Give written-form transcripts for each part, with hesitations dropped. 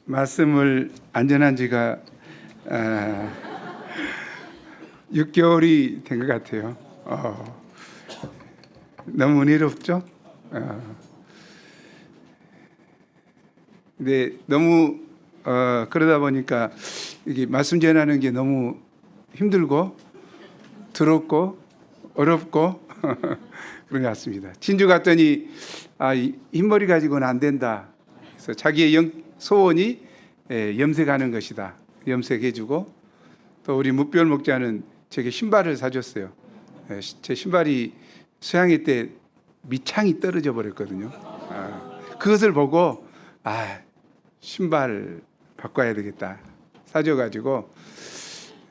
말씀을 안전한 지가 6개월이 된 것 같아요. 너무 은혜롭죠? 근데 너무 그러다 보니까 이게 말씀 전하는 게 너무 힘들고 더럽고 어렵고 그런 것 같습니다. 진주 갔더니 흰머리 가지고는 안 된다. 그래서 자기의 소원이 염색하는 것이다. 염색해주고 또 우리 묵별 목자는 제게 신발을 사줬어요. 제 신발이 수양회 때 밑창이 떨어져 버렸거든요. 그것을 보고 신발 바꿔야 되겠다 사줘가지고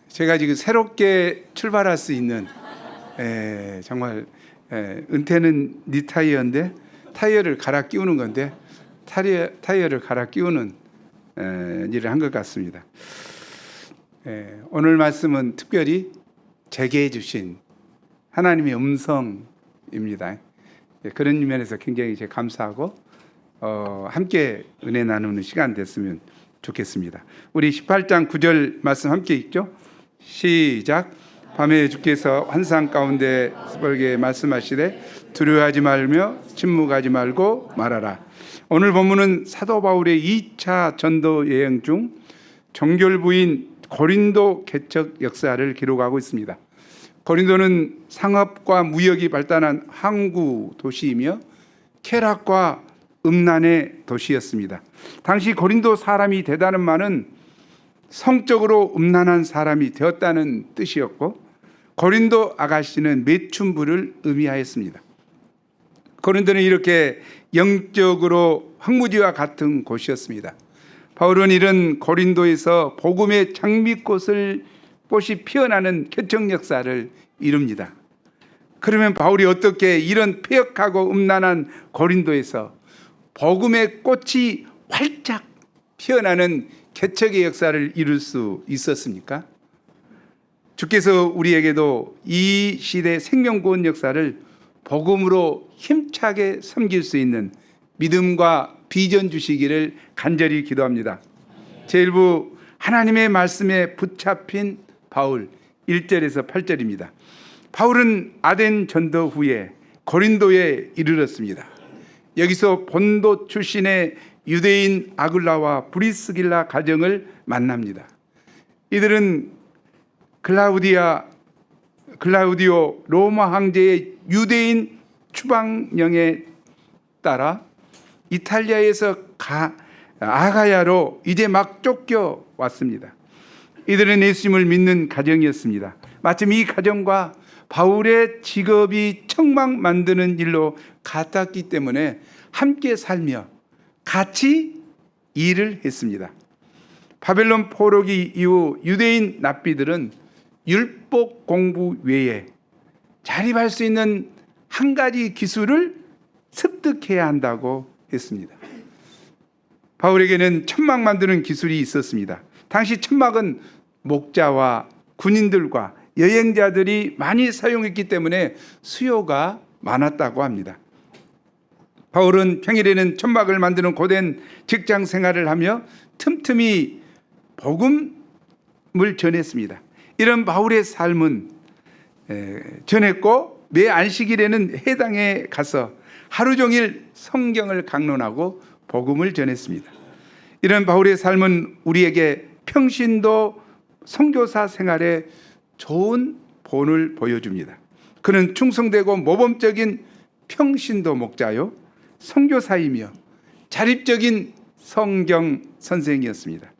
제가 지금 새롭게 출발할 수 있는 정말 은퇴는 니 타이어인데 타이어를 갈아 끼우는 건데 타이어를 갈아 끼우는 일을 한 것 같습니다. 오늘 말씀은 특별히 제게 해주신 하나님의 음성입니다. 그런 면에서 굉장히 제가 감사하고 함께 은혜 나누는 시간 됐으면 좋겠습니다. 우리 18장 9절 말씀 함께 읽죠. 시작. 밤에 주께서 환상 가운데 스벌게 말씀하시되 두려워하지 말며 침묵하지 말고 말하라. 오늘 본문은 사도 바울의 2차 전도 여행 중 정결부인 고린도 개척 역사를 기록하고 있습니다. 고린도는 상업과 무역이 발달한 항구 도시이며 쾌락과 음란의 도시였습니다. 당시 고린도 사람이 되다는 말은 성적으로 음란한 사람이 되었다는 뜻이었고 고린도 아가씨는 매춘부를 의미하였습니다. 고린도는 이렇게 영적으로 황무지와 같은 곳이었습니다. 바울은 이런 고린도에서 복음의 장미꽃이 피어나는 개척 역사를 이룹니다. 그러면 바울이 어떻게 이런 폐역하고 음란한 고린도에서 복음의 꽃이 활짝 피어나는 개척의 역사를 이룰 수 있었습니까? 주께서 우리에게도 이 시대 생명구원 역사를 복음으로 힘차게 섬길 수 있는 믿음과 비전 주시기를 간절히 기도합니다. 제1부 하나님의 말씀에 붙잡힌 바울 1절에서 8절입니다. 바울은 아덴 전도 후에 고린도에 이르렀습니다. 여기서 본도 출신의 유대인 아굴라와 브리스길라 가정을 만납니다. 이들은 클라우디오 로마 황제의 유대인 추방령에 따라 이탈리아에서 아가야로 이제 막 쫓겨왔습니다. 이들은 예수님을 믿는 가정이었습니다. 마침 이 가정과 바울의 직업이 청막 만드는 일로 같았기 때문에 함께 살며 같이 일을 했습니다. 바벨론 포로기 이후 유대인 납비들은 율법 공부 외에 자립할 수 있는 한 가지 기술을 습득해야 한다고 했습니다. 바울에게는 천막 만드는 기술이 있었습니다. 당시 천막은 목자와 군인들과 여행자들이 많이 사용했기 때문에 수요가 많았다고 합니다. 바울은 평일에는 천막을 만드는 고된 직장 생활을 하며 틈틈이 복음을 전했습니다. 이런 바울의 삶은 전했고 매 안식일에는 해당에 가서 하루 종일 성경을 강론하고 복음을 전했습니다. 이런 바울의 삶은 우리에게 평신도 선교사 생활에 좋은 본을 보여줍니다. 그는 충성되고 모범적인 평신도 목자요 선교사이며 자립적인 성경 선생이었습니다.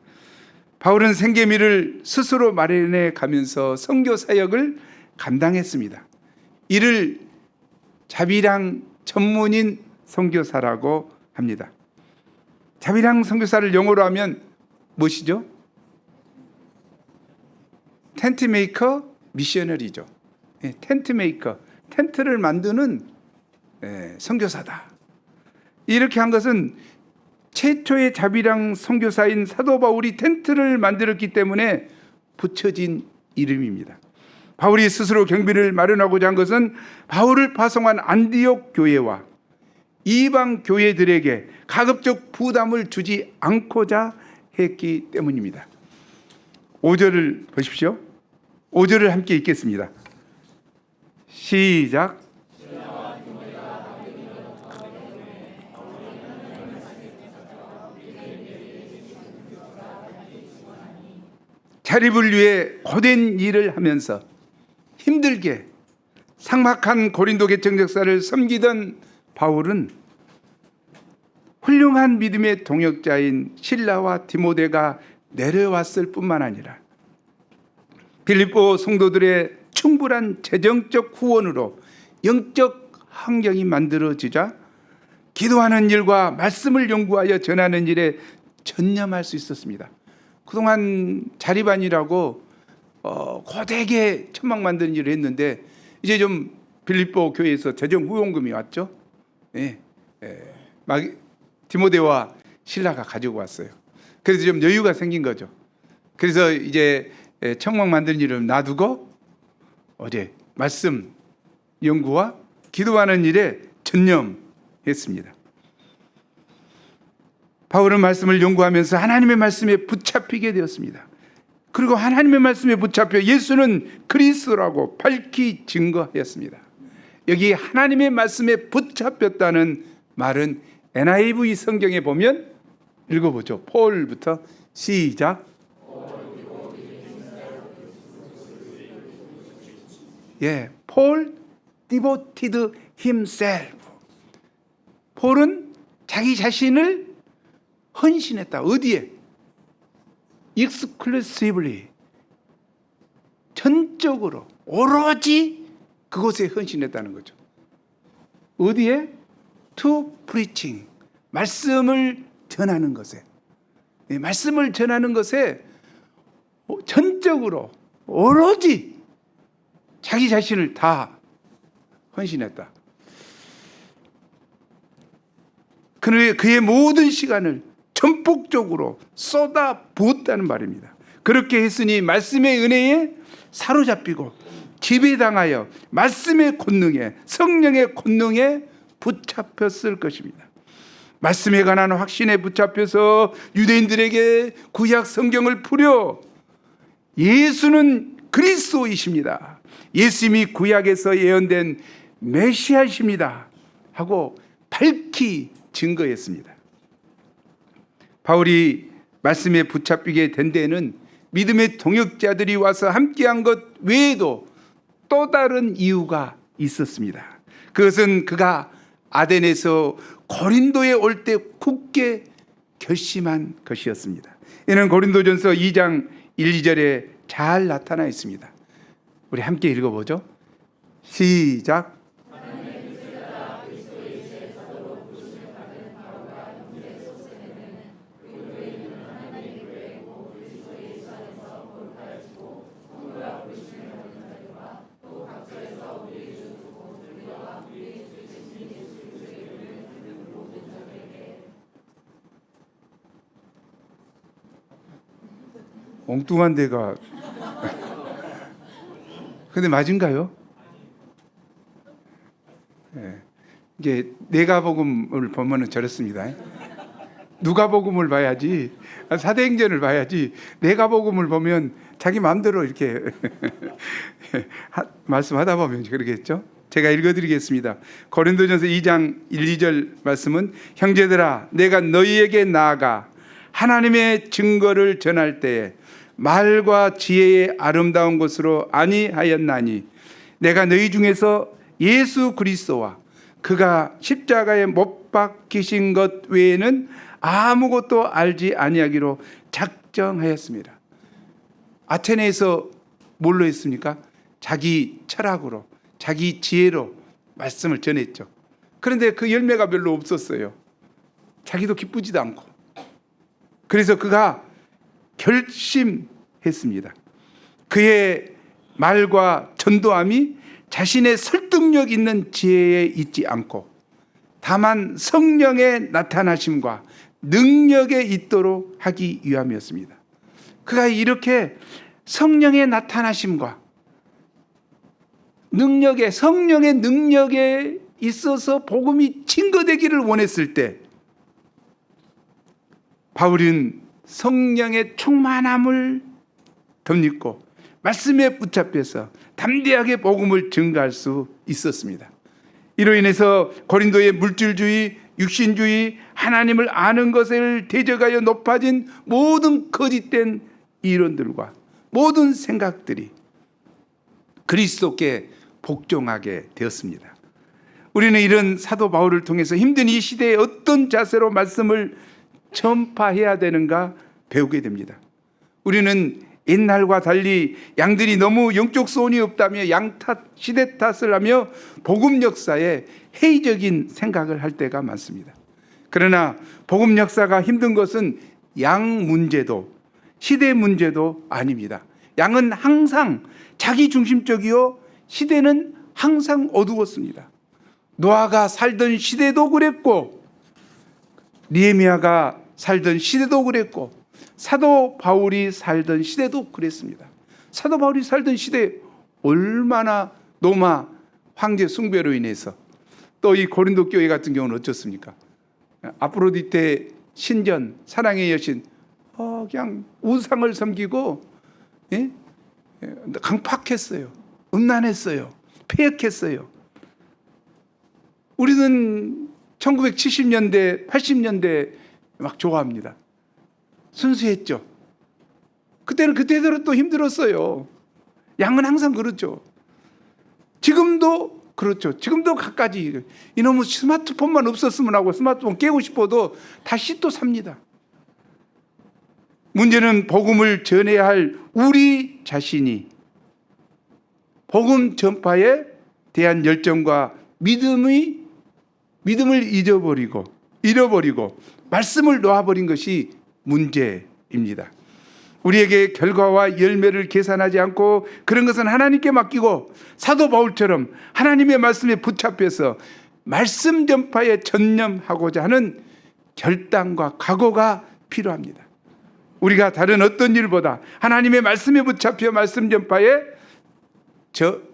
바울은 생계미를 스스로 마련해 가면서 선교 사역을 감당했습니다. 이를 자비랑 전문인 선교사라고 합니다. 자비랑 선교사를 영어로 하면 무엇이죠? 텐트 메이커 미셔너리죠. 텐트 메이커, 텐트를 만드는 선교사다. 이렇게 한 것은 최초의 자비랑 선교사인 사도 바울이 텐트를 만들었기 때문에 붙여진 이름입니다. 바울이 스스로 경비를 마련하고자 한 것은 바울을 파송한 안디옥 교회와 이방 교회들에게 가급적 부담을 주지 않고자 했기 때문입니다. 5절을 보십시오. 5절을 함께 읽겠습니다. 시작. 자립을 위해 고된 일을 하면서 힘들게 삭막한 고린도 개척 역사를 섬기던 바울은 훌륭한 믿음의 동역자인 실라와 디모데가 내려왔을 뿐만 아니라 빌립보 성도들의 충분한 재정적 후원으로 영적 환경이 만들어지자 기도하는 일과 말씀을 연구하여 전하는 일에 전념할 수 있었습니다. 그동안 자립안이라고 고되게 천막 만드는 일을 했는데 이제 좀 빌립보 교회에서 재정 후원금이 왔죠. 막 디모데와 실라가 가지고 왔어요. 그래서 좀 여유가 생긴 거죠. 그래서 이제 천막 만드는 일을 놔두고 어제 말씀 연구와 기도하는 일에 전념했습니다. 바울은 말씀을 연구하면서 하나님의 말씀에 붙잡히게 되었습니다. 그리고 하나님의 말씀에 붙잡혀 예수는 그리스도라고 밝히 증거하였습니다. 여기 하나님의 말씀에 붙잡혔다는 말은 NIV 성경에 보면 읽어보죠. 폴부터 시작. Paul devoted himself. 폴은 자기 자신을 헌신했다. 어디에? exclusively. 전적으로 오로지 그곳에 헌신했다는 거죠. 어디에? to preaching. 말씀을 전하는 것에. 말씀을 전하는 것에 전적으로 오로지 자기 자신을 다 헌신했다. 그의 모든 시간을 전폭적으로 쏟아 부었다는 말입니다. 그렇게 했으니 말씀의 은혜에 사로잡히고 지배당하여 말씀의 권능에, 성령의 권능에 붙잡혔을 것입니다. 말씀에 관한 확신에 붙잡혀서 유대인들에게 구약 성경을 풀려 예수는 그리스도이십니다, 예수님이 구약에서 예언된 메시아이십니다 하고 밝히 증거했습니다. 바울이 말씀에 붙잡히게 된 데에는 믿음의 동역자들이 와서 함께한 것 외에도 또 다른 이유가 있었습니다. 그것은 그가 아덴에서 고린도에 올 때 굳게 결심한 것이었습니다. 이는 고린도전서 2장 1, 2절에 잘 나타나 있습니다. 우리 함께 읽어보죠. 시작. 엉뚱한 데가 근데 맞은가요? 이게 내가복음을 보면은 저렇습니다. 누가복음을 봐야지, 사도행전을 봐야지, 내가복음을 보면 자기 마음대로 이렇게 말씀하다 보면 그러겠죠. 제가 읽어드리겠습니다. 고린도전서 2장 1, 2절 말씀은 형제들아 내가 너희에게 나아가 하나님의 증거를 전할 때에 말과 지혜의 아름다운 것으로 아니하였나니 내가 너희 중에서 예수 그리스도와 그가 십자가에 못 박히신 것 외에는 아무것도 알지 아니하기로 작정하였습니다. 아테네에서 뭘로 했습니까? 자기 철학으로, 자기 지혜로 말씀을 전했죠. 그런데 그 열매가 별로 없었어요. 자기도 기쁘지도 않고. 그래서 그가 결심했습니다. 그의 말과 전도함이 자신의 설득력 있는 지혜에 있지 않고 다만 성령의 나타나심과 능력에 있도록 하기 위함이었습니다. 그가 이렇게 성령의 나타나심과 능력에, 성령의 능력에 있어서 복음이 증거되기를 원했을 때 바울은 성령의 충만함을 덧입고 말씀에 붙잡혀서 담대하게 복음을 증거할 수 있었습니다. 이로 인해서 고린도의 물질주의, 육신주의, 하나님을 아는 것을 대적하여 높아진 모든 거짓된 이론들과 모든 생각들이 그리스도께 복종하게 되었습니다. 우리는 이런 사도 바울을 통해서 힘든 이 시대에 어떤 자세로 말씀을 전파해야 되는가 배우게 됩니다. 우리는 옛날과 달리 양들이 너무 영적 소원이 없다며 양탓, 시대 탓을 하며 복음 역사에 회의적인 생각을 할 때가 많습니다. 그러나 복음 역사가 힘든 것은 양 문제도 시대 문제도 아닙니다. 양은 항상 자기 중심적이요 시대는 항상 어두웠습니다. 노아가 살던 시대도 그랬고 느헤미야가 살던 시대도 그랬고 사도 바울이 살던 시대도 그랬습니다. 사도 바울이 살던 시대 얼마나 로마 황제 숭배로 인해서 또 이 고린도 교회 같은 경우는 어쩌습니까? 아프로디테 신전 사랑의 여신 그냥 우상을 섬기고 강팍했어요. 음란했어요. 폐역했어요. 우리는 1970년대 80년대 막 좋아합니다. 순수했죠. 그때는 그때대로 또 힘들었어요. 양은 항상 그렇죠. 지금도 그렇죠. 지금도 갖가지 이놈의 스마트폰만 없었으면 하고 스마트폰 깨고 싶어도 다시 또 삽니다. 문제는 복음을 전해야 할 우리 자신이 복음 전파에 대한 열정과 믿음을 잃어버리고 말씀을 놓아버린 것이 문제입니다. 우리에게 결과와 열매를 계산하지 않고 그런 것은 하나님께 맡기고 사도 바울처럼 하나님의 말씀에 붙잡혀서 말씀 전파에 전념하고자 하는 결단과 각오가 필요합니다. 우리가 다른 어떤 일보다 하나님의 말씀에 붙잡혀 말씀 전파에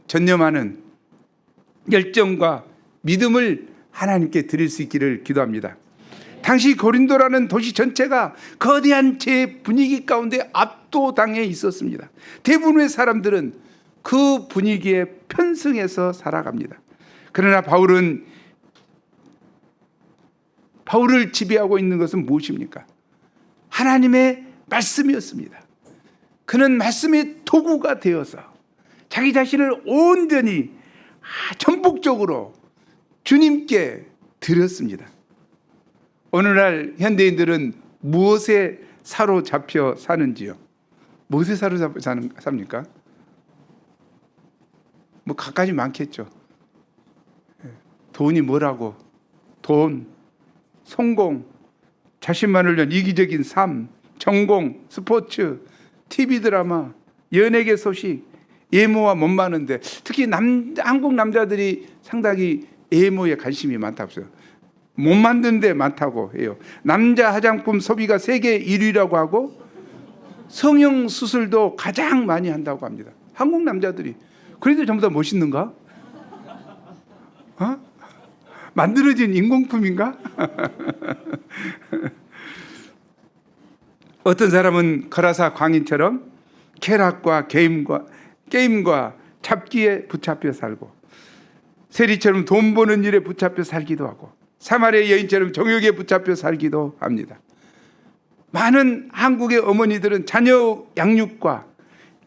전념하는 열정과 믿음을 하나님께 드릴 수 있기를 기도합니다. 당시 고린도라는 도시 전체가 거대한 제 분위기 가운데 압도당해 있었습니다. 대부분의 사람들은 그 분위기에 편승해서 살아갑니다. 그러나 바울을 지배하고 있는 것은 무엇입니까? 하나님의 말씀이었습니다. 그는 말씀의 도구가 되어서 자기 자신을 온전히 전폭적으로 주님께 드렸습니다. 오늘날 현대인들은 무엇에 사로잡혀 사는지요? 무엇에 사로잡혀 삽니까? 뭐 갖가지 많겠죠. 돈이 뭐라고? 돈, 성공, 자신만을 위한 이기적인 삶, 전공, 스포츠, TV 드라마, 연예계 소식, 예모와 못 마는데 특히 한국 남자들이 상당히 예모에 관심이 많다고 해요. 못 만드는 데 많다고 해요. 남자 화장품 소비가 세계 1위라고 하고 성형 수술도 가장 많이 한다고 합니다. 한국 남자들이. 그래도 전부 다 멋있는가? 만들어진 인공품인가? 어떤 사람은 거라사 광인처럼 쾌락과 게임과 잡기에 붙잡혀 살고 세리처럼 돈 버는 일에 붙잡혀 살기도 하고 사마리아 여인처럼 정욕에 붙잡혀 살기도 합니다. 많은 한국의 어머니들은 자녀 양육과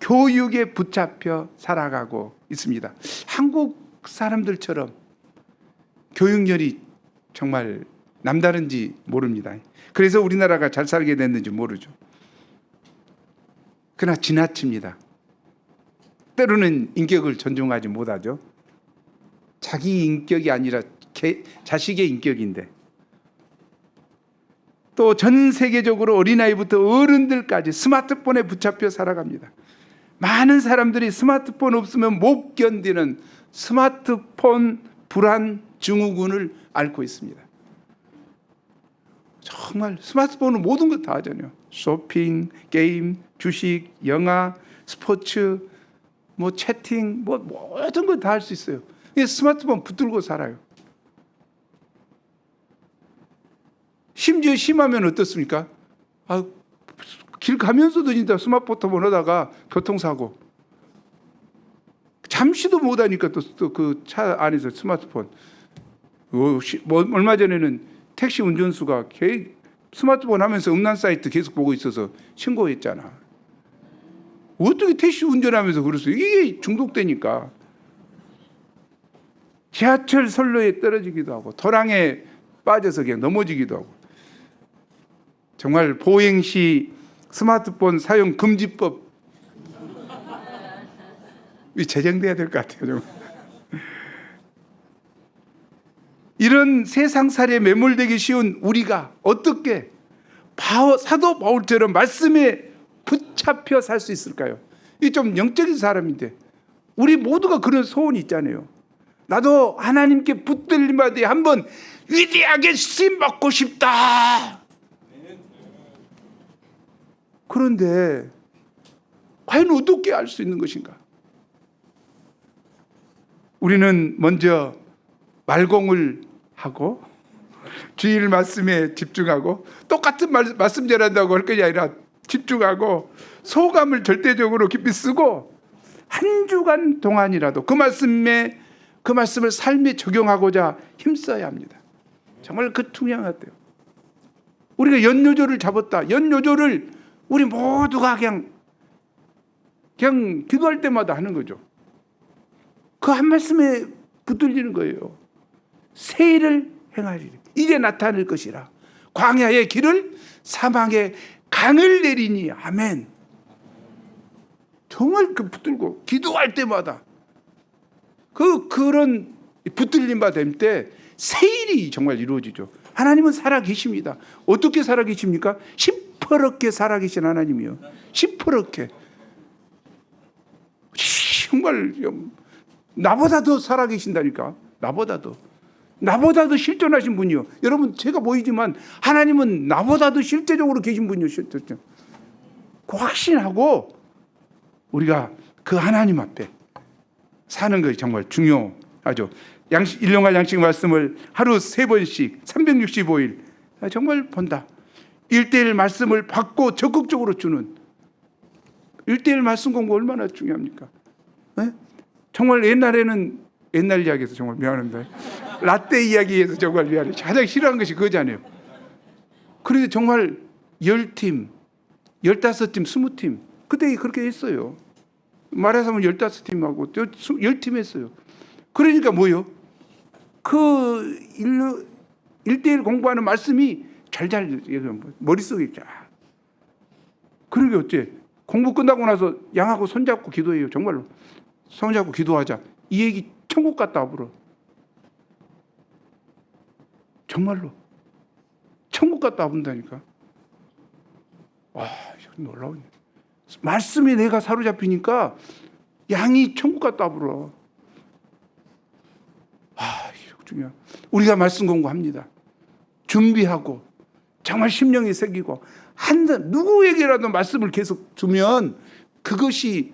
교육에 붙잡혀 살아가고 있습니다. 한국 사람들처럼 교육열이 정말 남다른지 모릅니다. 그래서 우리나라가 잘 살게 됐는지 모르죠. 그러나 지나칩니다. 때로는 인격을 존중하지 못하죠. 자기 인격이 아니라 자식의 인격인데 또 전 세계적으로 어린아이부터 어른들까지 스마트폰에 붙잡혀 살아갑니다. 많은 사람들이 스마트폰 없으면 못 견디는 스마트폰 불안 증후군을 앓고 있습니다. 정말 스마트폰은 모든 것 다 하잖아요. 쇼핑, 게임, 주식, 영화, 스포츠, 채팅, 모든 것 다 할 수 있어요. 스마트폰 붙들고 살아요. 심지어 심하면 어떻습니까? 길 가면서도 진짜 스마트폰 보다가 교통사고. 잠시도 못하니까 또 그 차 안에서 스마트폰. 얼마 전에는 택시 운전수가 스마트폰 하면서 음란 사이트 계속 보고 있어서 신고했잖아. 어떻게 택시 운전하면서 그랬어요? 이게 중독되니까. 지하철 선로에 떨어지기도 하고 도랑에 빠져서 그냥 넘어지기도 하고. 정말 보행시 스마트폰 사용 금지법 제정돼야 될 것 같아요. 정말. 이런 세상살이에 매몰되기 쉬운 우리가 어떻게 사도 바울처럼 말씀에 붙잡혀 살 수 있을까요? 이 좀 영적인 사람인데 우리 모두가 그런 소원이 있잖아요. 나도 하나님께 붙들림 받아 한번 위대하게 쓰임 받고 싶다. 그런데 과연 어떻게 알 수 있는 것인가? 우리는 먼저 말공을 하고 주일 말씀에 집중하고 똑같은 말씀 전한다고 할 것이 아니라 집중하고 소감을 절대적으로 깊이 쓰고 한 주간 동안이라도 그 말씀을 삶에 적용하고자 힘써야 합니다. 정말 그 중요한 것 같아요. 우리가 연요조를 잡았다. 연요조를 우리 모두가 그냥 기도할 때마다 하는 거죠. 그 한 말씀에 붙들리는 거예요. 새 일을 행하리니 이제 나타날 것이라. 광야의 길을 사방에 강을 내리니. 아멘. 정말 그 붙들고 기도할 때마다 그런 붙들림 받을 때 새 일이 정말 이루어지죠. 하나님은 살아계십니다. 어떻게 살아계십니까? 시퍼렇게 살아계신 하나님이요. 시퍼렇게. 정말 나보다 더 살아계신다니까. 나보다도 실존하신 분이요. 여러분 제가 보이지만 하나님은 나보다도 실제적으로 계신 분이요. 실제적. 그 확신하고 우리가 그 하나님 앞에 사는 것이 정말 중요하죠. 일용할 양식 말씀을 하루 3번씩 365일 정말 본다. 1:1 말씀을 받고 적극적으로 주는 1:1 말씀 공부 얼마나 중요합니까? 네? 정말 옛날에는 옛날 이야기에서 정말 미안합니다. 라떼 이야기에서 정말 미안해요. 가장 싫어하는 것이 그거잖아요. 그런데 정말 10팀, 15팀, 20팀 그때 그렇게 했어요. 말해서 하면 15팀하고 10팀 했어요. 그러니까 뭐요? 그 1:1 공부하는 말씀이 잘 머릿속에 쫙. 그러게 어째 공부 끝나고 나서 양하고 손잡고 기도해요. 정말로 손잡고 기도하자. 이 얘기 천국 갔다 와버려. 정말로 천국 갔다 와본다니까. 와, 놀라우네. 말씀에 내가 사로잡히니까 양이 천국 갔다 와버려. 이거 중요해. 우리가 말씀 공부합니다. 준비하고 정말 심령에 새기고 누구에게라도 말씀을 계속 주면 그것이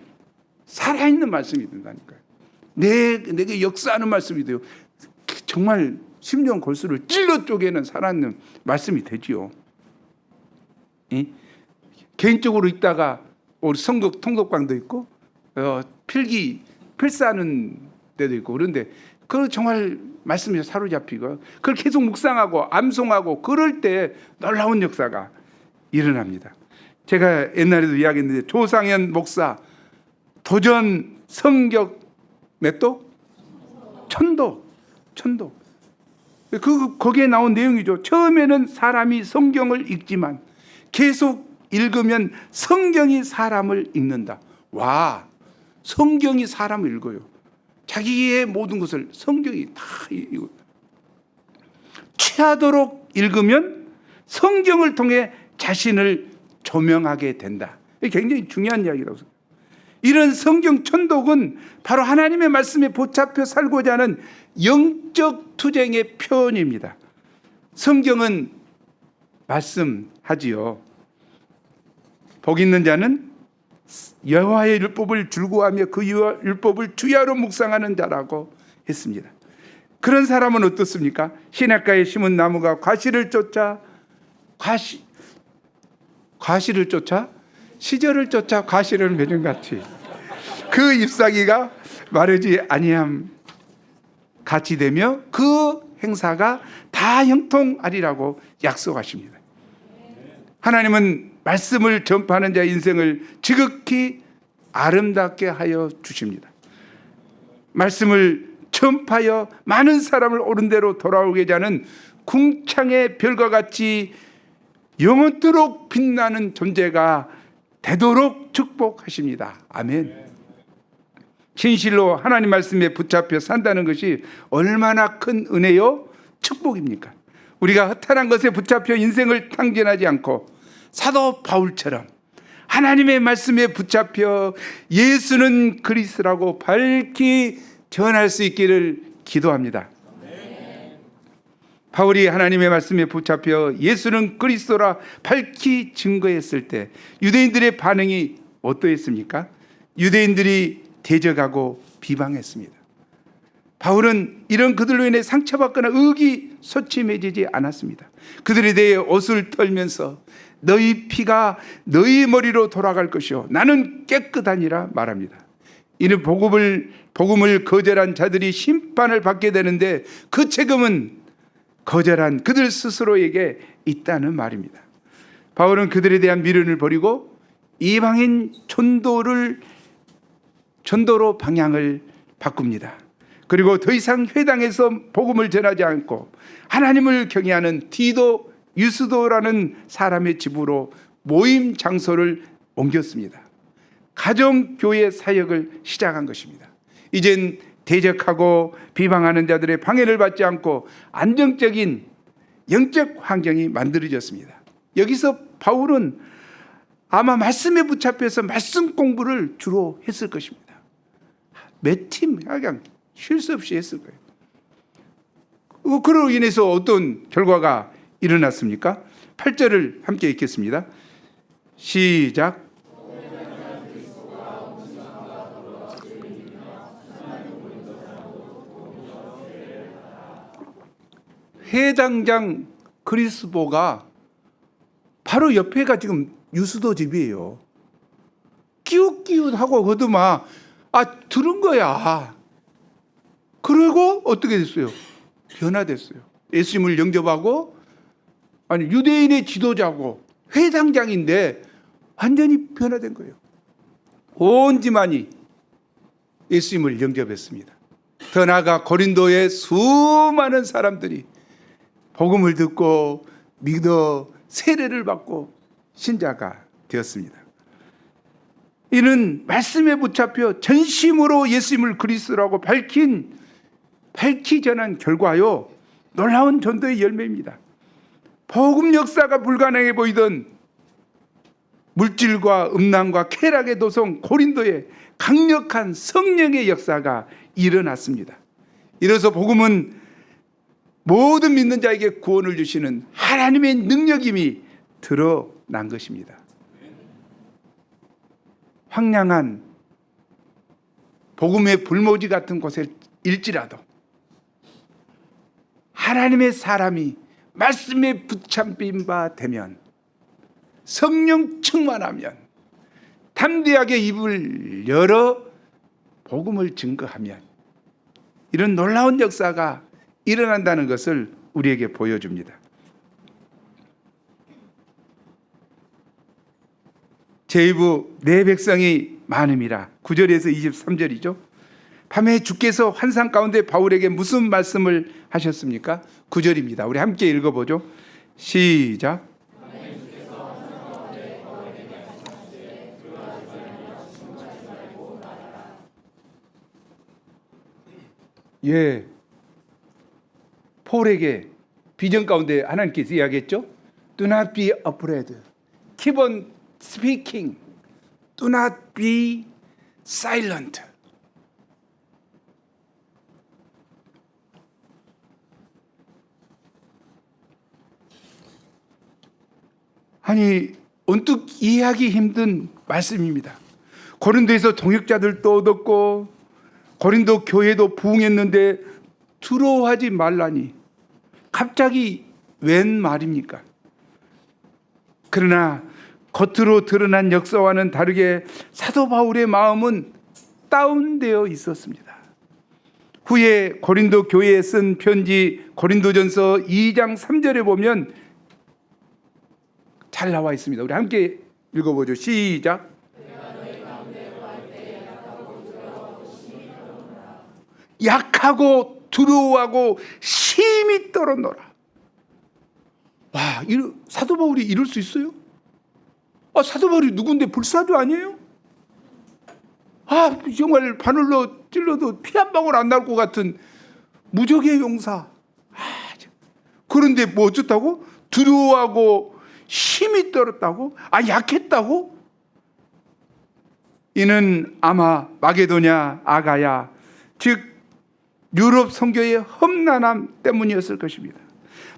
살아있는 말씀이 된다니까요. 내게 역사하는 말씀이 돼요. 정말 심령 골수를 찔러 쪼개는 살아있는 말씀이 되지요. 개인적으로 있다가 우리 통독방도 있고 필사하는 데도 있고 그런데 그걸 정말 말씀에 사로잡히고 그걸 계속 묵상하고 암송하고 그럴 때 놀라운 역사가 일어납니다. 제가 옛날에도 이야기했는데 조상현 목사 도전 성격 몇 도? 천도. 거기에 나온 내용이죠. 처음에는 사람이 성경을 읽지만 계속 읽으면 성경이 사람을 읽는다. 와, 성경이 사람을 읽어요. 자기의 모든 것을 성경이 다 읽고 취하도록 읽으면 성경을 통해 자신을 조명하게 된다. 이게 굉장히 중요한 이야기라고 생각합니다. 이런 성경 천독은 바로 하나님의 말씀에 붙잡혀 살고자 하는 영적 투쟁의 표현입니다. 성경은 말씀하지요. 복 있는 자는 여호와의 율법을 즐거워하며 그 율법을 주야로 묵상하는 자라고 했습니다. 그런 사람은 어떻습니까? 시냇가에 심은 나무가 과실을 쫓아 과실을 쫓아 시절을 쫓아 과실을 맺은 같이 그 잎사귀가 마르지 아니함 같이 되며 그 행사가 다 형통하리라고 약속하십니다. 하나님은 말씀을 전파하는 자의 인생을 지극히 아름답게 하여 주십니다. 말씀을 전파하여 많은 사람을 옳은 대로 돌아오게 하는 궁창의 별과 같이 영원토록 빛나는 존재가 되도록 축복하십니다. 아멘. 진실로 하나님 말씀에 붙잡혀 산다는 것이 얼마나 큰 은혜요 축복입니까? 우리가 허탄한 것에 붙잡혀 인생을 탕진하지 않고 사도 바울처럼 하나님의 말씀에 붙잡혀 예수는 그리스도라고 밝히 전할 수 있기를 기도합니다. 바울이 하나님의 말씀에 붙잡혀 예수는 그리스도라 밝히 증거했을 때 유대인들의 반응이 어떠했습니까? 유대인들이 대적하고 비방했습니다. 바울은 이런 그들로 인해 상처받거나 의기소침해지지 않았습니다. 그들에 대해 옷을 털면서 너희 피가 너희 머리로 돌아갈 것이요 나는 깨끗하니라 말합니다. 이는 복음을 거절한 자들이 심판을 받게 되는데 그 책임은 거절한 그들 스스로에게 있다는 말입니다. 바울은 그들에 대한 미련을 버리고 이방인 전도로 방향을 바꿉니다. 그리고 더 이상 회당에서 복음을 전하지 않고 하나님을 경외하는 디도, 유스도라는 사람의 집으로 모임 장소를 옮겼습니다. 가정교회 사역을 시작한 것입니다. 이젠 대적하고 비방하는 자들의 방해를 받지 않고 안정적인 영적 환경이 만들어졌습니다. 여기서 바울은 아마 말씀에 붙잡혀서 말씀 공부를 주로 했을 것입니다. 몇 팀 그냥 쉴 수 없이 했을 거예요. 그로 인해서 어떤 결과가 일어났습니까? 8절을 함께 읽겠습니다. 시작. 회당장 그리스보가 바로 옆에가 지금 유스도 집이에요. 끼웃끼웃하고 거두마 들은 거야. 그리고 어떻게 됐어요? 변화됐어요. 예수님을 영접하고 유대인의 지도자고 회당장인데 완전히 변화된 거예요. 온 집안이 예수님을 영접했습니다. 더 나아가 고린도의 수많은 사람들이 복음을 듣고 믿어 세례를 받고 신자가 되었습니다. 이는 말씀에 붙잡혀 전심으로 예수님을 그리스도라고 밝히 전한 결과요 놀라운 전도의 열매입니다. 복음 역사가 불가능해 보이던 물질과 음란과 쾌락의 도성 고린도에 강력한 성령의 역사가 일어났습니다. 이래서 복음은 모든 믿는 자에게 구원을 주시는 하나님의 능력임이 드러난 것입니다. 황량한 복음의 불모지 같은 곳에 일지라도 하나님의 사람이 말씀에 붙잡힌 바 되면 성령 충만하면 담대하게 입을 열어 복음을 증거하면 이런 놀라운 역사가 일어난다는 것을 우리에게 보여줍니다. 제의부 내 백성이 많음이라 9절에서 23절이죠. 밤에 주께서 환상 가운데 바울에게 무슨 말씀을 하셨습니까? 9절입니다. 우리 함께 읽어보죠. 시작. 예, 폴에게 비전 가운데 하나님께서 이야기했죠. Do not be afraid. Keep on speaking. Do not be silent. 언뜻 이해하기 힘든 말씀입니다. 고린도에서 동역자들도 얻었고 고린도 교회도 부흥했는데 두려워하지 말라니 갑자기 웬 말입니까? 그러나 겉으로 드러난 역사와는 다르게 사도 바울의 마음은 다운되어 있었습니다. 후에 고린도 교회에 쓴 편지 고린도전서 2장 3절에 보면 잘 나와 있습니다. 우리 함께 읽어보죠. 시작. 약하고 두려워하고 심히 떨어노라. 와, 사도 바울이 이럴 수 있어요? 사도 바울이 누군데 불사조 아니에요? 정말 바늘로 찔러도 피 한 방울 안 날 것 같은 무적의 용사. 그런데 뭐 어쩌다고? 두려워하고 힘이 떨었다고? 약했다고? 이는 아마 마게도냐, 아가야, 즉 유럽 선교의 험난함 때문이었을 것입니다.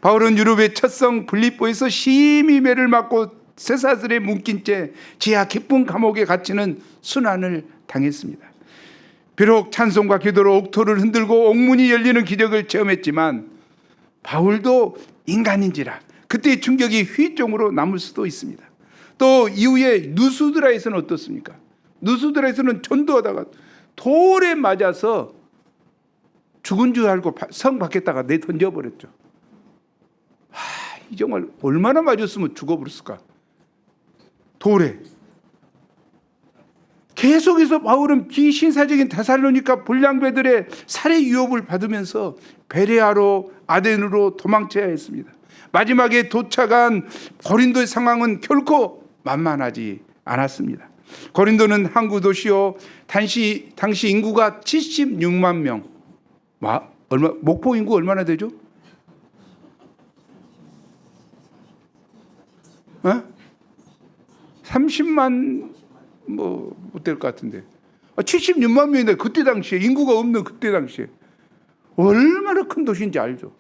바울은 유럽의 첫성 빌립보에서 심히 매를 맞고 쇠사슬에 묶인 채 지하 깊은 감옥에 갇히는 순환을 당했습니다. 비록 찬송과 기도로 옥토를 흔들고 옥문이 열리는 기적을 체험했지만 바울도 인간인지라 그때의 충격이 후유증으로 남을 수도 있습니다. 또 이후에 누수드라에서는 어떻습니까? 누수드라에서는 전도하다가 돌에 맞아서 죽은 줄 알고 성 밖에다가 내던져버렸죠. 이 정말 얼마나 맞았으면 죽어버렸을까? 돌에. 계속해서 바울은 비신사적인 데살로니가 불량배들의 살해 유혹을 받으면서 베레아로 아덴으로 도망쳐야 했습니다. 마지막에 도착한 고린도의 상황은 결코 만만하지 않았습니다. 고린도는 항구 도시요, 당시 인구가 76만 명. 목포 인구 얼마나 되죠? 30만 못 될 것 같은데 76만 명인데 그때 당시에 인구가 없는 그때 당시에 얼마나 큰 도시인지 알죠.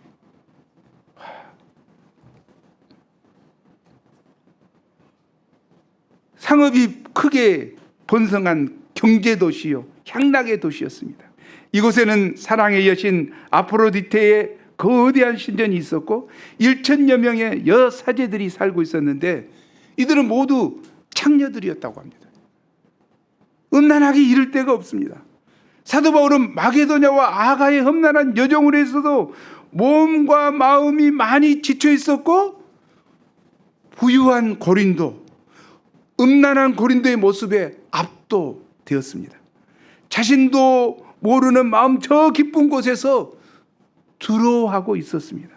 상업이 크게 번성한 경제도시요, 향락의 도시였습니다. 이곳에는 사랑의 여신 아프로디테의 거대한 신전이 있었고 1천여 명의 여사제들이 살고 있었는데 이들은 모두 창녀들이었다고 합니다. 음란하기 이를 데가 없습니다. 사도 바울은 마게도냐와 아가의 험난한 여정을 해서도 몸과 마음이 많이 지쳐 있었고 부유한 고린도, 음란한 고린도의 모습에 압도되었습니다. 자신도 모르는 마음 저 깊은 곳에서 두려워하고 있었습니다.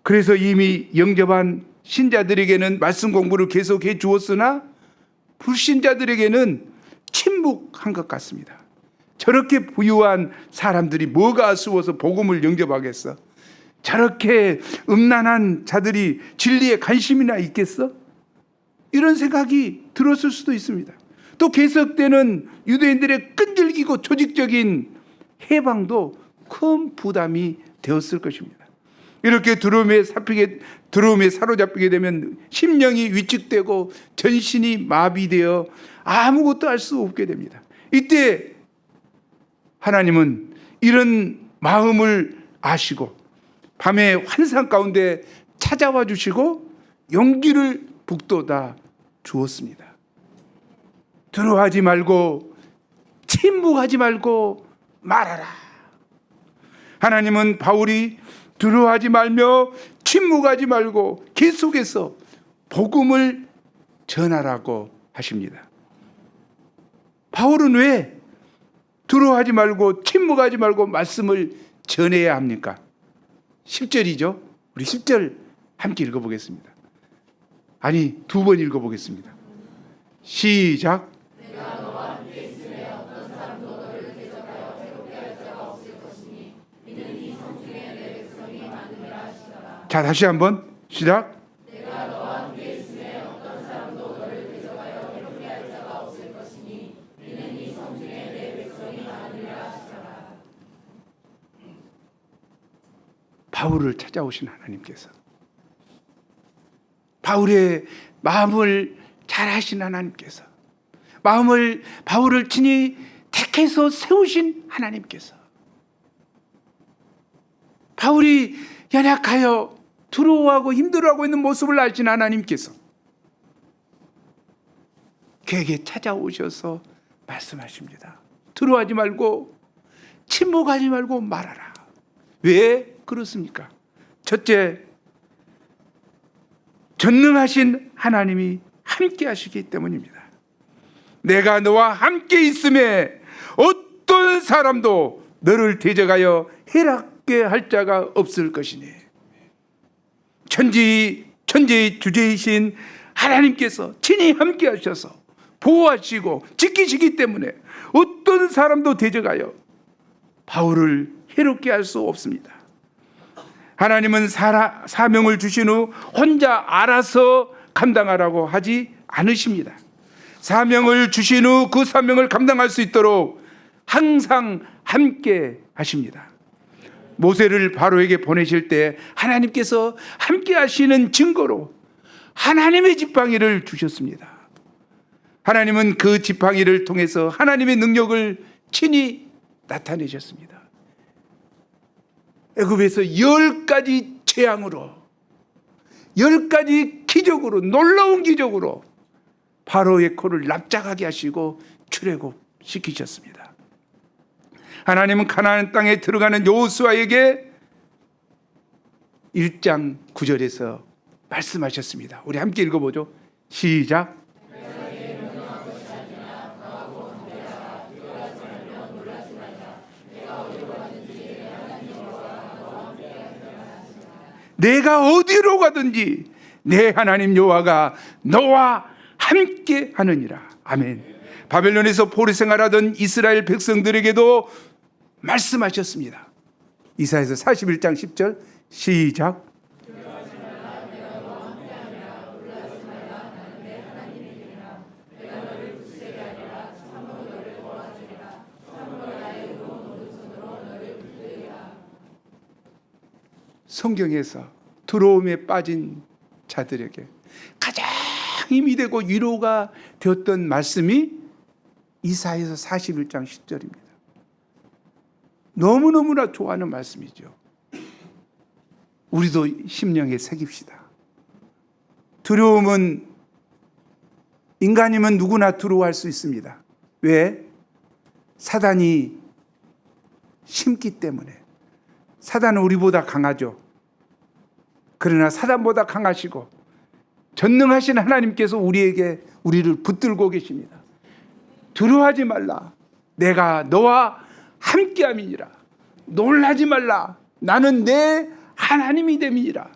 그래서 이미 영접한 신자들에게는 말씀 공부를 계속해 주었으나 불신자들에게는 침묵한 것 같습니다. 저렇게 부유한 사람들이 뭐가 아쉬워서 복음을 영접하겠어? 저렇게 음란한 자들이 진리에 관심이나 있겠어? 이런 생각이 들었을 수도 있습니다. 또 계속되는 유대인들의 끈질기고 조직적인 해방도 큰 부담이 되었을 것입니다. 이렇게 두려움에 사로잡히게 되면 심령이 위축되고 전신이 마비되어 아무것도 할 수 없게 됩니다. 이때 하나님은 이런 마음을 아시고 밤에 환상 가운데 찾아와 주시고 용기를 북돋아 주었습니다. 두려워하지 말고 침묵하지 말고 말하라. 하나님은 바울이 두려워하지 말며 침묵하지 말고 계속해서 복음을 전하라고 하십니다. 바울은 왜 두려워하지 말고 침묵하지 말고 말씀을 전해야 합니까? 10절이죠. 우리 10절 함께 읽어보겠습니다. 아니, 2번 읽어보겠습니다. 시작. 내가 너와 함께 있으며 어떤 사람도 너를 대적하여 괴롭게 할 자가 없을 것이니 이는 이 성중에 내 백성이 많음이라 하시더라. 자, 다시 한번 시작. 내가 너와 함께 있으며 어떤 사람도 너를 대적하여 괴롭게 할 자가 없을 것이니 이는 이 성중에 내 백성이 많음이라 하시더라. 바울을 찾아오신 하나님께서 바울의 마음을 잘 아신 하나님께서 바울을 친히 택해서 세우신 하나님께서 바울이 연약하여 두려워하고 힘들어하고 있는 모습을 아신 하나님께서 그에게 찾아오셔서 말씀하십니다. 두려워하지 말고 침묵하지 말고 말하라. 왜 그렇습니까? 첫째, 전능하신 하나님이 함께 하시기 때문입니다. 내가 너와 함께 있음에 어떤 사람도 너를 대적하여 해롭게 할 자가 없을 것이니, 천지의 주제이신 하나님께서 친히 함께 하셔서 보호하시고 지키시기 때문에 어떤 사람도 대적하여 바울을 해롭게 할 수 없습니다. 하나님은 사명을 주신 후 혼자 알아서 감당하라고 하지 않으십니다. 사명을 주신 후 그 사명을 감당할 수 있도록 항상 함께 하십니다. 모세를 바로에게 보내실 때 하나님께서 함께 하시는 증거로 하나님의 지팡이를 주셨습니다. 하나님은 그 지팡이를 통해서 하나님의 능력을 친히 나타내셨습니다. 애굽에서 10가지 재앙으로, 10가지 기적으로, 놀라운 기적으로 바로의 코를 납작하게 하시고 출애굽시키셨습니다. 하나님은 가나안 땅에 들어가는 여호수아에게 1장 9절에서 말씀하셨습니다. 우리 함께 읽어보죠. 시작. 내가 어디로 가든지 내 하나님 여호와가 너와 함께 하느니라. 아멘. 바벨론에서 포로 생활하던 이스라엘 백성들에게도 말씀하셨습니다. 이사야서 41장 10절 시작. 성경에서 두려움에 빠진 자들에게 가장 힘이 되고 위로가 되었던 말씀이 이사야서 41장 10절입니다. 너무너무나 좋아하는 말씀이죠. 우리도 심령에 새깁시다. 두려움은 인간이면 누구나 두려워할 수 있습니다. 왜? 사단이 심기 때문에. 사단은 우리보다 강하죠. 그러나 사단보다 강하시고 전능하신 하나님께서 우리를 붙들고 계십니다. 두려워하지 말라. 내가 너와 함께함이니라. 놀라지 말라. 나는 내 하나님이 됨이니라.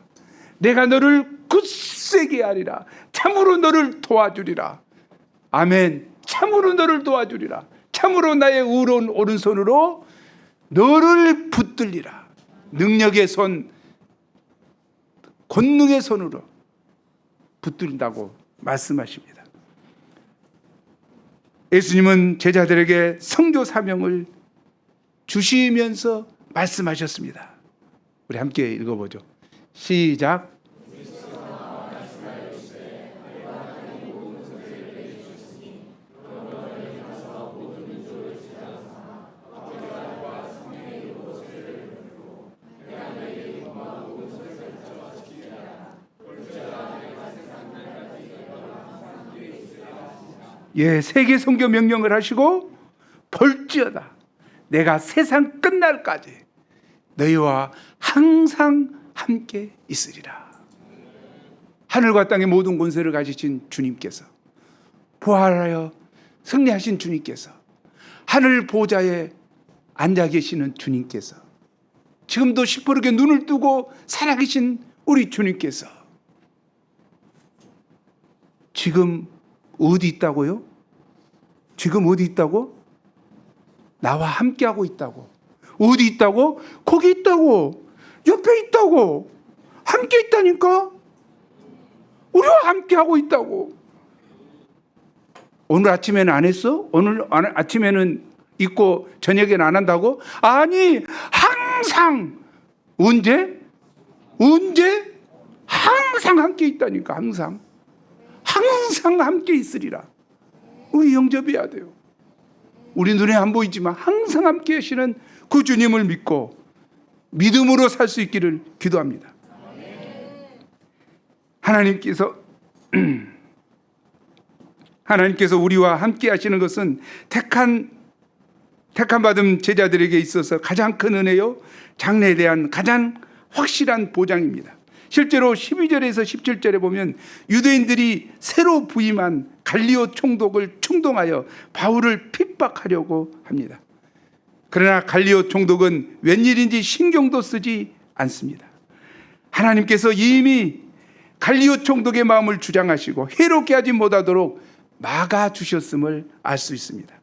내가 너를 굳세게 하리라. 참으로 너를 도와주리라. 아멘. 참으로 너를 도와주리라. 참으로 나의 의로운 오른손으로 너를 붙들리라. 능력의 손, 권능의 손으로 붙들린다고 말씀하십니다. 예수님은 제자들에게 선교 사명을 주시면서 말씀하셨습니다. 우리 함께 읽어보죠. 시작. 예, 세계 선교 명령을 하시고 볼지어다 내가 세상 끝날까지 너희와 항상 함께 있으리라. 하늘과 땅의 모든 권세를 가지신 주님께서, 부활하여 승리하신 주님께서, 하늘 보좌에 앉아 계시는 주님께서, 지금도 시퍼렇게 눈을 뜨고 살아계신 우리 주님께서 지금 어디 있다고요? 지금 어디 있다고? 나와 함께하고 있다고. 어디 있다고? 거기 있다고. 옆에 있다고. 함께 있다니까. 우리와 함께하고 있다고. 오늘 아침에는 안 했어? 오늘 아침에는 있고 저녁에는 안 한다고? 아니, 항상. 언제? 항상 함께 있다니까. 항상 함께 있으리라. 우리 영접해야 돼요. 우리 눈에 안 보이지만 항상 함께 하시는 그 주님을 믿고 믿음으로 살 수 있기를 기도합니다. 하나님께서 하나님께서 우리와 함께 하시는 것은 택한 받은 제자들에게 있어서 가장 큰 은혜요, 장래에 대한 가장 확실한 보장입니다. 실제로 12절에서 17절에 보면 유대인들이 새로 부임한 갈리오 총독을 충동하여 바울을 핍박하려고 합니다. 그러나 갈리오 총독은 웬일인지 신경도 쓰지 않습니다. 하나님께서 이미 갈리오 총독의 마음을 주장하시고 해롭게 하지 못하도록 막아주셨음을 알 수 있습니다.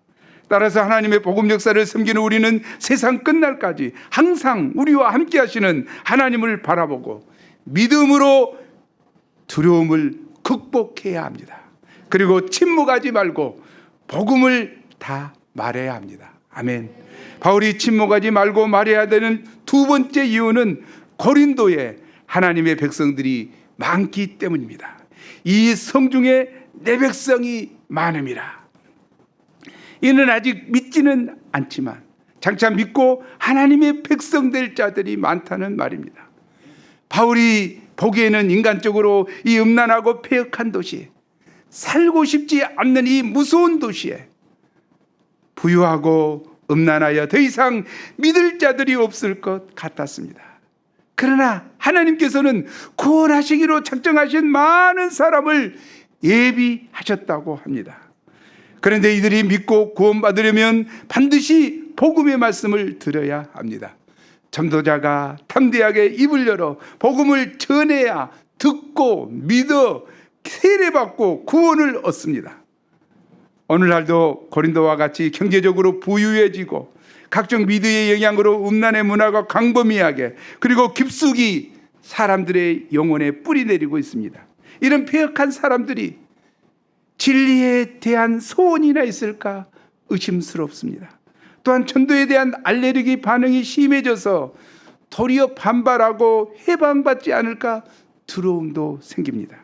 따라서 하나님의 복음 역사를 섬기는 우리는 세상 끝날까지 항상 우리와 함께 하시는 하나님을 바라보고 믿음으로 두려움을 극복해야 합니다. 그리고 침묵하지 말고 복음을 다 말해야 합니다. 아멘. 바울이 침묵하지 말고 말해야 되는 두 번째 이유는 고린도에 하나님의 백성들이 많기 때문입니다. 이 성중에 내 백성이 많음이라. 이는 아직 믿지는 않지만 장차 믿고 하나님의 백성 될 자들이 많다는 말입니다. 바울이 보기에는 인간적으로 이 음란하고 폐역한 도시, 살고 싶지 않는 이 무서운 도시에 부유하고 음란하여 더 이상 믿을 자들이 없을 것 같았습니다. 그러나 하나님께서는 구원하시기로 작정하신 많은 사람을 예비하셨다고 합니다. 그런데 이들이 믿고 구원받으려면 반드시 복음의 말씀을 들어야 합니다. 전도자가 담대하게 입을 열어 복음을 전해야 듣고 믿어 세례받고 구원을 얻습니다. 오늘날도 고린도와 같이 경제적으로 부유해지고 각종 미드의 영향으로 음란의 문화가 광범위하게 그리고 깊숙이 사람들의 영혼에 뿌리 내리고 있습니다. 이런 폐역한 사람들이 진리에 대한 소원이나 있을까 의심스럽습니다. 또한 전도에 대한 알레르기 반응이 심해져서 도리어 반발하고 해방받지 않을까 두려움도 생깁니다.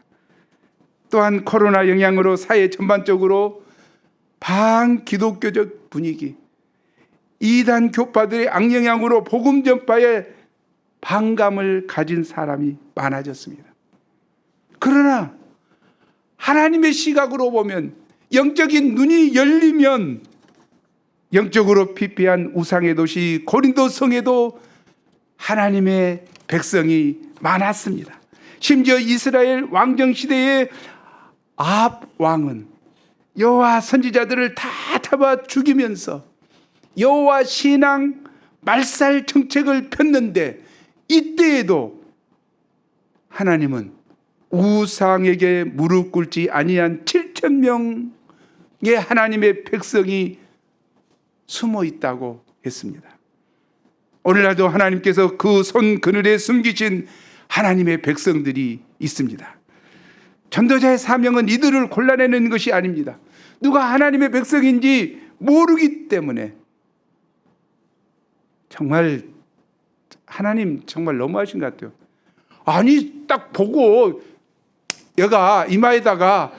또한 코로나 영향으로 사회 전반적으로 반기독교적 분위기, 이단 교파들의 악영향으로 복음 전파에 반감을 가진 사람이 많아졌습니다. 그러나 하나님의 시각으로 보면 영적인 눈이 열리면 영적으로 피폐한 우상의 도시 고린도 성에도 하나님의 백성이 많았습니다. 심지어 이스라엘 왕정 시대의 아합 왕은 여호와 선지자들을 다 잡아 죽이면서 여호와 신앙 말살 정책을 폈는데 이때에도 하나님은 우상에게 무릎 꿇지 아니한 7,000명의 하나님의 백성이 숨어 있다고 했습니다. 오늘날도 하나님께서 그 손 그늘에 숨기신 하나님의 백성들이 있습니다. 전도자의 사명은 이들을 골라내는 것이 아닙니다. 누가 하나님의 백성인지 모르기 때문에 정말 하나님 정말 너무하신 것 같아요. 아니 딱 보고 얘가 이마에다가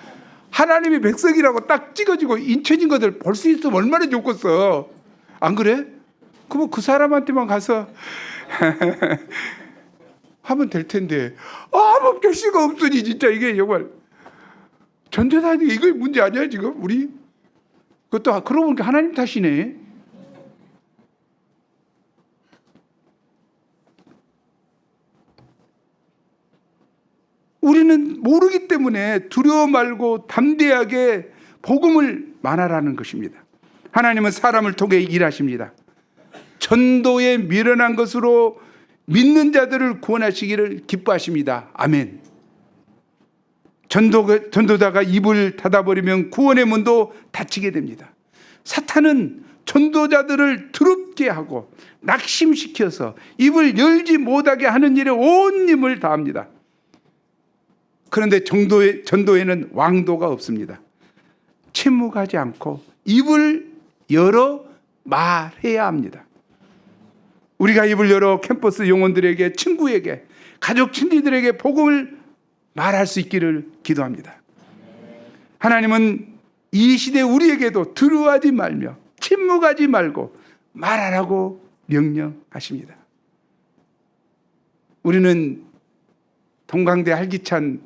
하나님의 백성이라고 딱 찍어지고 인쳐진 것들 볼 수 있으면 얼마나 좋겠어. 안 그래? 그럼 그 사람한테만 가서 하면 될 텐데 아무 결실가 없으니 진짜 이게 정말 전도사님 이거 문제 아니야 지금 우리? 그것도 그러고 보니까 하나님 탓이네. 우리는 모르기 때문에 두려워 말고 담대하게 복음을 말하라는 것입니다. 하나님은 사람을 통해 일하십니다. 전도에 미련한 것으로 믿는 자들을 구원하시기를 기뻐하십니다. 아멘. 전도자가 입을 닫아버리면 구원의 문도 닫히게 됩니다. 사탄은 전도자들을 더럽게 하고 낙심시켜서 입을 열지 못하게 하는 일에 온 힘을 다합니다. 그런데 전도에는 왕도가 없습니다. 침묵하지 않고 입을 열어 말해야 합니다. 우리가 입을 열어 캠퍼스 영혼들에게, 친구에게, 가족 친지들에게 복음을 말할 수 있기를 기도합니다. 하나님은 이 시대 우리에게도 두려워하지 말며 침묵하지 말고 말하라고 명령하십니다. 우리는 동강대 할기찬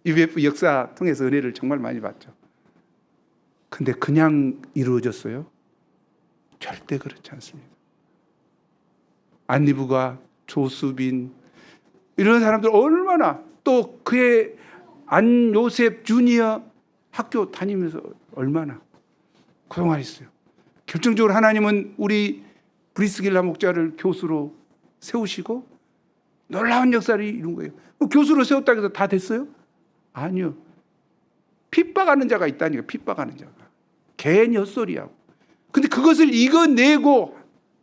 UF 역사 통해서 은혜를 정말 많이 받죠. 근데 그냥 이루어졌어요? 절대 그렇지 않습니다. 안리부가, 조수빈 이런 사람들 얼마나, 또 그의 안요셉 주니어 학교 다니면서 얼마나 그동안 했어요. 결정적으로 하나님은 우리 브리스길라 목자를 교수로 세우시고 놀라운 역사를 이룬 거예요. 교수로 세웠다고 해서 다 됐어요? 아니요. 핍박하는 자가 있다니까. 핍박하는 자가. 괜히 헛소리하고. 근데 그것을 이겨내고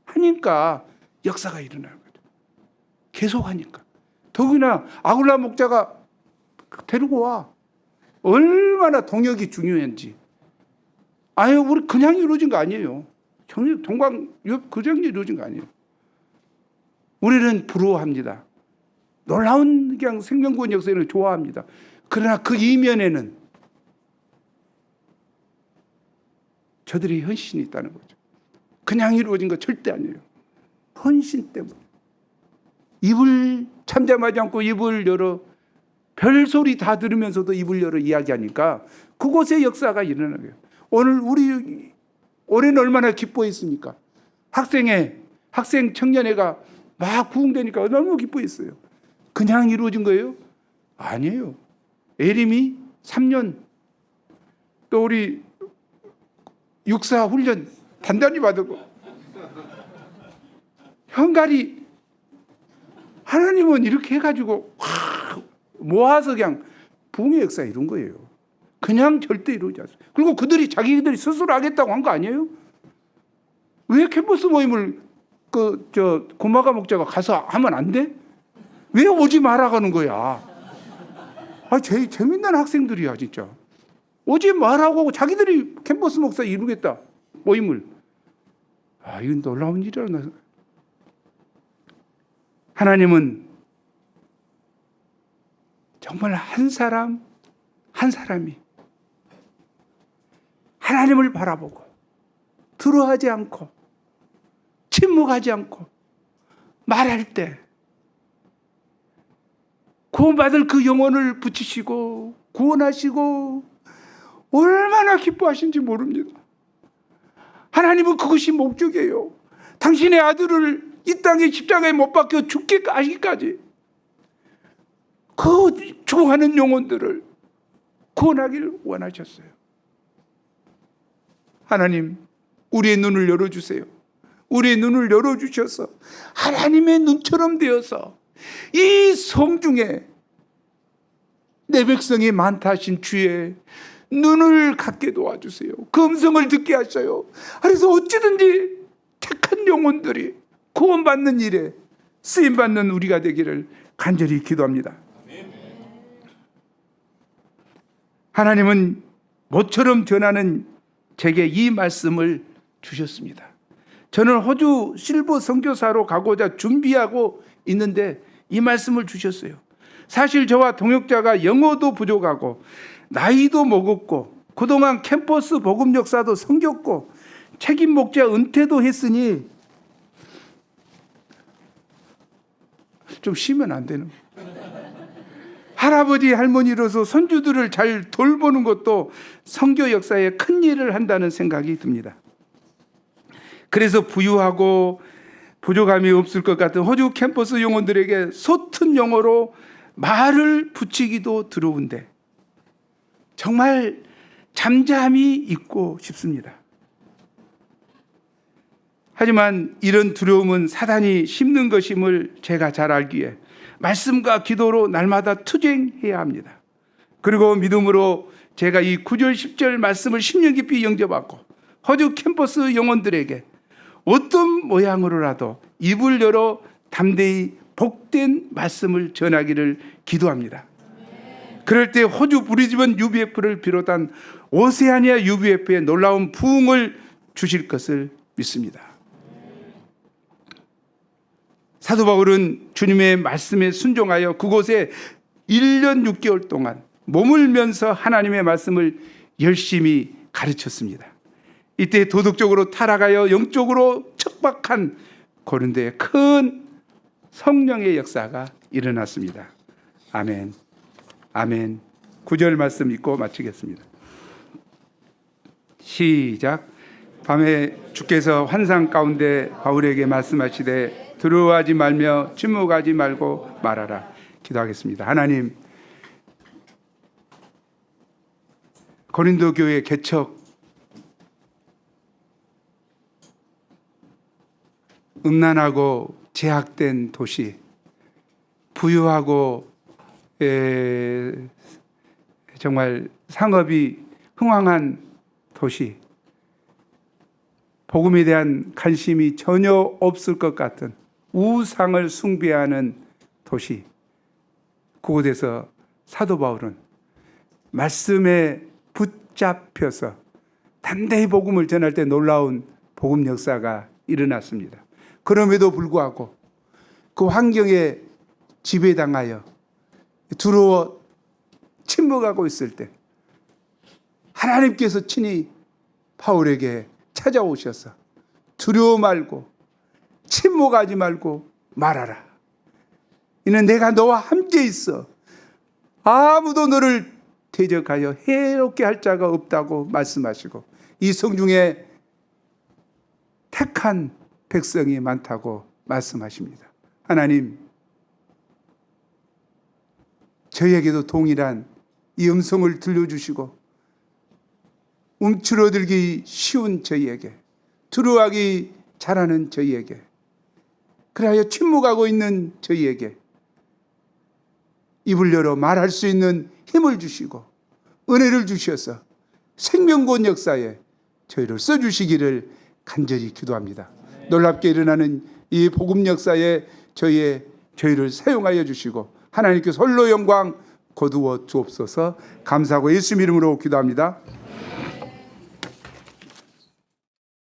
하니까 역사가 일어나는 거죠. 계속 하니까. 더구나 아굴라 목자가 데리고 와. 얼마나 동역이 중요한지. 아유, 우리 그냥 이루어진 거 아니에요. 동방 그냥 이루어진 거 아니에요. 우리는 부러워합니다. 놀라운 그냥 생명구원 역사를 좋아합니다. 그러나 그 이면에는 저들의 헌신이 있다는 거죠. 그냥 이루어진 거 절대 아니에요. 헌신 때문에. 입을 잠잠하지 않고 입을 열어 별소리 다 들으면서도 입을 열어 이야기하니까 그곳에 역사가 일어나는 거예요. 오늘 우리 올해는 얼마나 기뻐했습니까? 학생 청년회가 막 부흥되니까 너무 기뻐했어요. 그냥 이루어진 거예요? 아니에요. 에림이 3년, 또 우리 육사 훈련 단단히 받고, 현갈이 하나님은 이렇게 해가지고 모아서 그냥 부흥의 역사 이룬 거예요. 그냥 절대 이루지 않습니다. 그리고 그들이 자기들이 스스로 하겠다고 한 거 아니에요? 왜 캠퍼스 모임을 고마가 목자가 가서 하면 안 돼? 왜 오지 말아가는 거야? 제일 재밌는 학생들이야 진짜. 오지 말라고 하고 자기들이 캠퍼스 목사 이루겠다 모임을. 이건 놀라운 일이라나. 하나님은 정말 한 사람이 하나님을 바라보고 들어하지 않고 침묵하지 않고 말할 때 구원받을 그 영혼을 붙이시고 구원하시고 얼마나 기뻐하신지 모릅니다. 하나님은 그것이 목적이에요. 당신의 아들을 이 땅에 십자가에 못 박혀 죽게 하기까지 그 죽어가는 영혼들을 구원하기를 원하셨어요. 하나님, 우리의 눈을 열어주세요. 우리의 눈을 열어주셔서 하나님의 눈처럼 되어서 이 성중에 내 백성이 많다 하신 주의 눈을 갖게 도와주세요. 그 음성을 듣게 하셔요. 그래서 어찌든지 착한 영혼들이 구원받는 일에 쓰임받는 우리가 되기를 간절히 기도합니다. 하나님은 모처럼 전하는 제게 이 말씀을 주셨습니다. 저는 호주 실버 선교사로 가고자 준비하고 있는데 이 말씀을 주셨어요. 사실 저와 동역자가 영어도 부족하고 나이도 먹었고 그동안 캠퍼스 복음 역사도 섬겼고 책임 목자 은퇴도 했으니 좀 쉬면 안 되는 할아버지 할머니로서 손주들을 잘 돌보는 것도 선교 역사에 큰 일을 한다는 생각이 듭니다. 그래서 부유하고 부족함이 없을 것 같은 호주 캠퍼스 영혼들에게 소튼 영어로 말을 붙이기도 두려운데 정말 잠잠히 있고 싶습니다. 하지만 이런 두려움은 사단이 심는 것임을 제가 잘 알기에 말씀과 기도로 날마다 투쟁해야 합니다. 그리고 믿음으로 제가 이 9절 10절 말씀을 심령 깊이 영접하고 호주 캠퍼스 영혼들에게 어떤 모양으로라도 입을 열어 담대히 복된 말씀을 전하기를 기도합니다. 그럴 때 호주 브리즈번 UBF를 비롯한 오세아니아 UBF에 놀라운 부흥을 주실 것을 믿습니다. 사도 바울은 주님의 말씀에 순종하여 그곳에 1년 6개월 동안 머물면서 하나님의 말씀을 열심히 가르쳤습니다. 이때 도덕적으로 타락하여 영적으로 척박한 고린도에 큰 성령의 역사가 일어났습니다. 아멘. 아멘. 9절 말씀 읽고 마치겠습니다. 시작. 밤에 주께서 환상 가운데 바울에게 말씀하시되 두려워하지 말며 침묵하지 말고 말하라. 기도하겠습니다. 하나님, 고린도 교회 개척 음란하고 제약된 도시, 부유하고 정말 상업이 흥황한 도시, 복음에 대한 관심이 전혀 없을 것 같은 우상을 숭배하는 도시, 그곳에서 사도 바울은 말씀에 붙잡혀서 담대히 복음을 전할 때 놀라운 복음 역사가 일어났습니다. 그럼에도 불구하고 그 환경에 지배당하여 두려워 침묵하고 있을 때 하나님께서 친히 바울에게 찾아오셔서 두려워 말고 침묵하지 말고 말하라. 이는 내가 너와 함께 있어 아무도 너를 대적하여 해롭게 할 자가 없다고 말씀하시고 이 성중에 택한 백성이 많다고 말씀하십니다. 하나님, 저희에게도 동일한 이 음성을 들려주시고 움츠러들기 쉬운 저희에게, 두려워하기 잘하는 저희에게, 그리하여 침묵하고 있는 저희에게 입을 열어 말할 수 있는 힘을 주시고 은혜를 주셔서 생명권 역사에 저희를 써주시기를 간절히 기도합니다. 놀랍게 일어나는 이 복음 역사에 저희를 사용하여 주시고 하나님께서 홀로 영광 거두어 주옵소서. 감사하고 예수님 이름으로 기도합니다.